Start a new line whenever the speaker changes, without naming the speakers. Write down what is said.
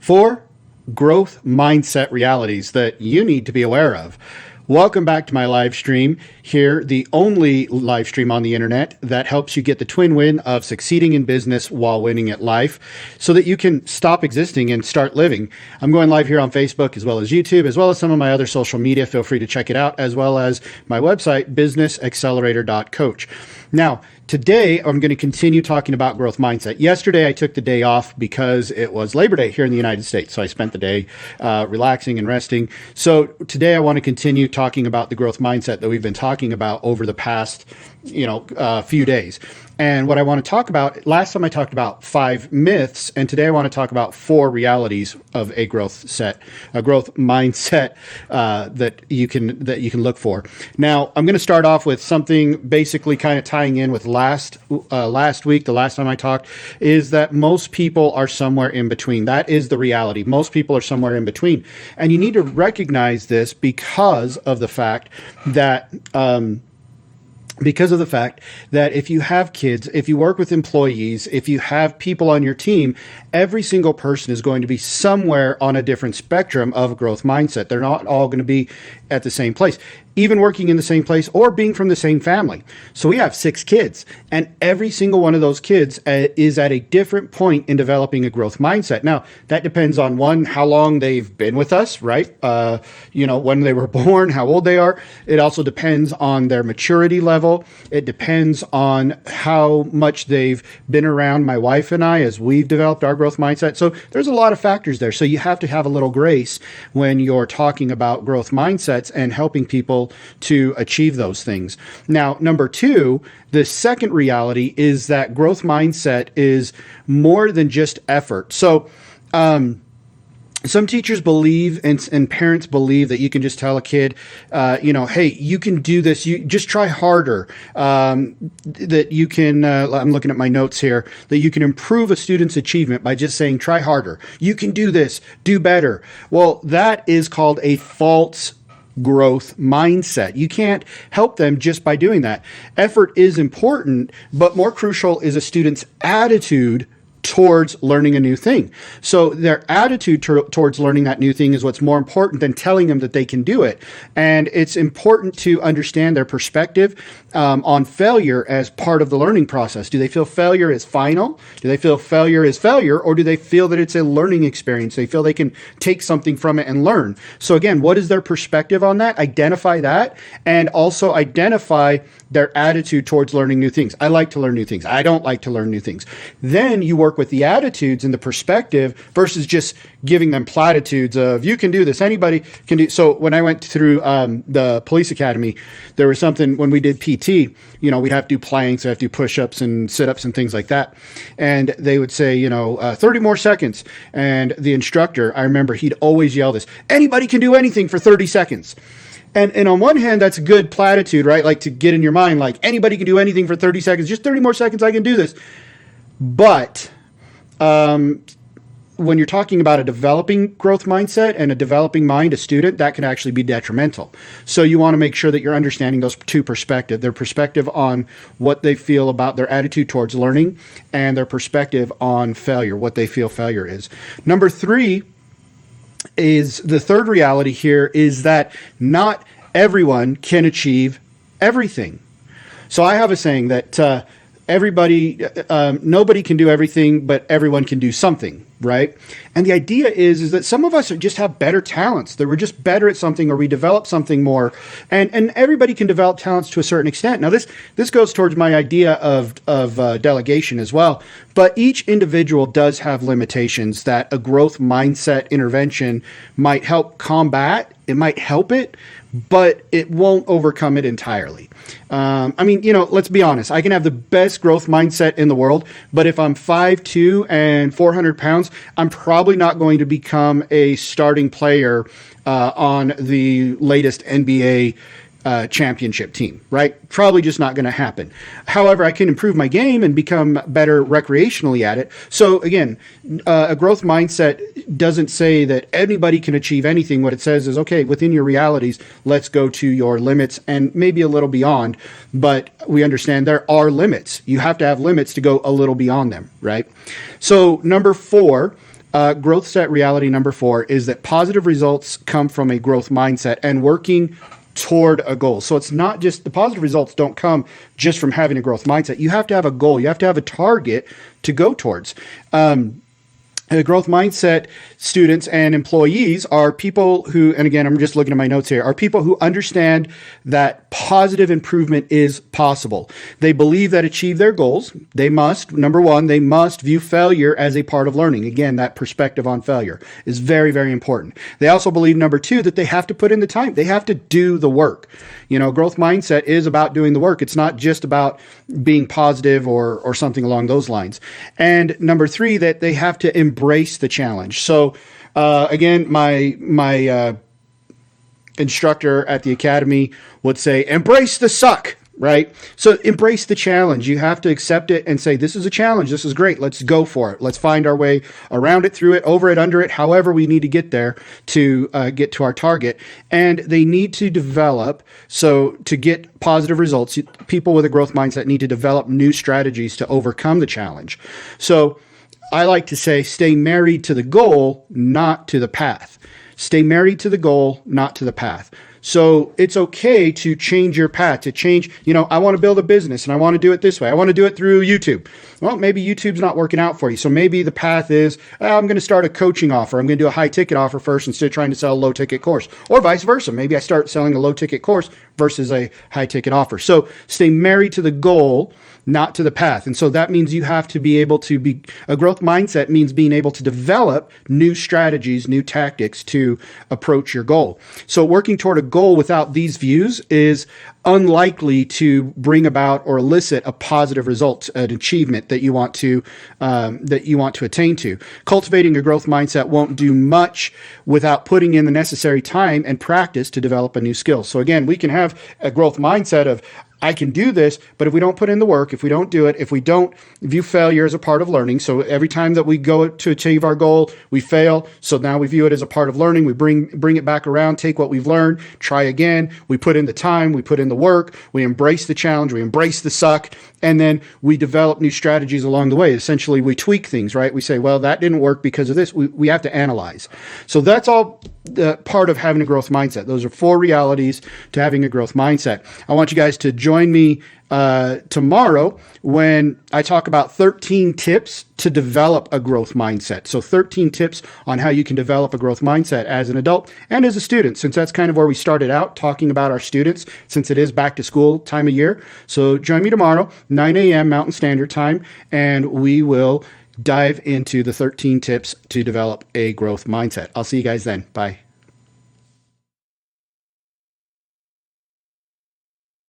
4 growth mindset realities that you need to be aware of. Welcome back to my live stream here, the only live stream on the internet that helps you get the twin win of succeeding in business while winning at life so that you can stop existing and start living. I'm going live here on Facebook as well as YouTube, as well as some of my other social media. Feel free to check it out, as well as my website, businessaccelerator.coach. Now, today, I'm going to continue talking about growth mindset. Yesterday, I took the day off because it was Labor Day here in the United States. So I spent the day relaxing and resting. So today, I want to continue talking about the growth mindset that we've been talking about over the past, few days. And what I want to talk about, last time I talked about 5 myths, and today I want to talk about 4 realities of a growth mindset that you can look for. Now, I'm going to start off with something basically kind of tying in with last week, the last time I talked, is that most people are somewhere in between. That is the reality. Most people are somewhere in between. And you need to recognize this because of the fact that if you have kids, if you work with employees, if you have people on your team, every single person is going to be somewhere on a different spectrum of growth mindset. They're not all going to be at the same place, even working in the same place or being from the same family. So we have 6 kids, and every single one of those kids is at a different point in developing a growth mindset. Now, that depends on how long they've been with us, right? When they were born, how old they are. It also depends on their maturity level. It depends on how much they've been around my wife and I as we've developed our growth mindset. So there's a lot of factors there. So you have to have a little grace when you're talking about growth mindsets and helping people to achieve those things. Now, number 2, the second reality is that growth mindset is more than just effort. So, some teachers believe and parents believe that you can just tell a kid, hey, you can do this. You just try harder. That you can, I'm looking at my notes here, that you can improve a student's achievement by just saying, try harder. You can do this, do better. Well, that is called a false growth mindset. You can't help them just by doing that. Effort is important, but more crucial is a student's attitude towards learning a new thing. So their attitude towards learning that new thing is what's more important than telling them that they can do it. And it's important to understand their perspective on failure as part of the learning process. Do they feel failure is final? Do they feel failure is failure? Or do they feel that it's a learning experience? They feel they can take something from it and learn. So again, what is their perspective on that? Identify that, and also identify their attitude towards learning new things. I like to learn new things. I don't like to learn new things. Then you work with the attitudes and the perspective versus just giving them platitudes of, you can do this, anybody can do. So when I went through the police academy, there was something when we did PT, we'd have to do planks, we'd have to do push-ups and sit-ups and things like that. And they would say, 30 more seconds. And the instructor, I remember he'd always yell this, anybody can do anything for 30 seconds. And on one hand, that's a good platitude, right? Like to get in your mind, like anybody can do anything for 30 seconds, just 30 more seconds, I can do this. But when you're talking about a developing growth mindset and a developing mind, a student, that can actually be detrimental. So you want to make sure that you're understanding those 2 perspectives, their perspective on what they feel about their attitude towards learning and their perspective on failure, what they feel failure is. Number 3 is the third reality here is that not everyone can achieve everything. So I have a saying that nobody can do everything, but everyone can do something, right? And the idea is that some of us just have better talents, that we're just better at something, or we develop something more. And everybody can develop talents to a certain extent. Now, this goes towards my idea of delegation as well. But each individual does have limitations that a growth mindset intervention might help combat. It might help it, but it won't overcome it entirely. Let's be honest. I can have the best growth mindset in the world, but if I'm 5'2" and 400 pounds, I'm probably not going to become a starting player on the latest NBA championship team, right? Probably just not going to happen. However, I can improve my game and become better recreationally at it. So again, a growth mindset doesn't say that anybody can achieve anything. What it says is, okay, within your realities, let's go to your limits and maybe a little beyond. But we understand there are limits. You have to have limits to go a little beyond them, right? So number 4, growth set reality number 4 is that positive results come from a growth mindset and working toward a goal. So it's not just the positive results don't come just from having a growth mindset. You have to have a goal. You have to have a target to go towards. Growth mindset students and employees are people who, and again, I'm just looking at my notes here, are people who understand that positive improvement is possible. They believe that achieve their goals, they must, number one, they must view failure as a part of learning. Again, that perspective on failure is very, very important. They also believe, number two, that they have to put in the time. They have to do the work. You know, growth mindset is about doing the work. It's not just about being positive or something along those lines. And number three, that they have to embrace the challenge. So again, my instructor at the academy would say, embrace the suck, right? So embrace the challenge. You have to accept it and say, this is a challenge. This is great. Let's go for it. Let's find our way around it, through it, over it, under it, however we need to get there to get to our target. And they need to develop, so to get positive results, people with a growth mindset need to develop new strategies to overcome the challenge. So I like to say, stay married to the goal, not to the path. Stay married to the goal, not to the path. So it's okay to change your path, to change, you know, I want to build a business and I want to do it this way. I want to do it through YouTube. Well, maybe YouTube's not working out for you. So maybe the path is, I'm going to start a coaching offer. I'm going to do a high ticket offer first instead of trying to sell a low ticket course, or vice versa. Maybe I start selling a low ticket course versus a high ticket offer. So stay married to the goal, not to the path. And so that means you have to be able to be, a growth mindset means being able to develop new strategies, new tactics to approach your goal. So working toward a goal without these views is unlikely to bring about or elicit a positive result, an achievement that you want to attain to. Cultivating a growth mindset won't do much without putting in the necessary time and practice to develop a new skill. So again, we can have a growth mindset of, I can do this, but if we don't put in the work, if we don't do it, if we don't view failure as a part of learning, so every time that we go to achieve our goal, we fail. So now we view it as a part of learning. We bring it back around, take what we've learned, try again. We put in the time, we put in the work, we embrace the challenge, we embrace the suck, and then we develop new strategies along the way. Essentially, we tweak things, right? We say, well, that didn't work because of this. We have to analyze. So that's all part of having a growth mindset. Those are 4 realities to having a growth mindset. I want you guys to join me tomorrow when I talk about 13 tips to develop a growth mindset. So 13 tips on how you can develop a growth mindset as an adult and as a student, since that's kind of where we started out talking about our students, since it is back to school time of year. So join me tomorrow, 9 a.m. Mountain Standard Time, and we will dive into the 13 tips to develop a growth mindset. I'll see you guys then. Bye.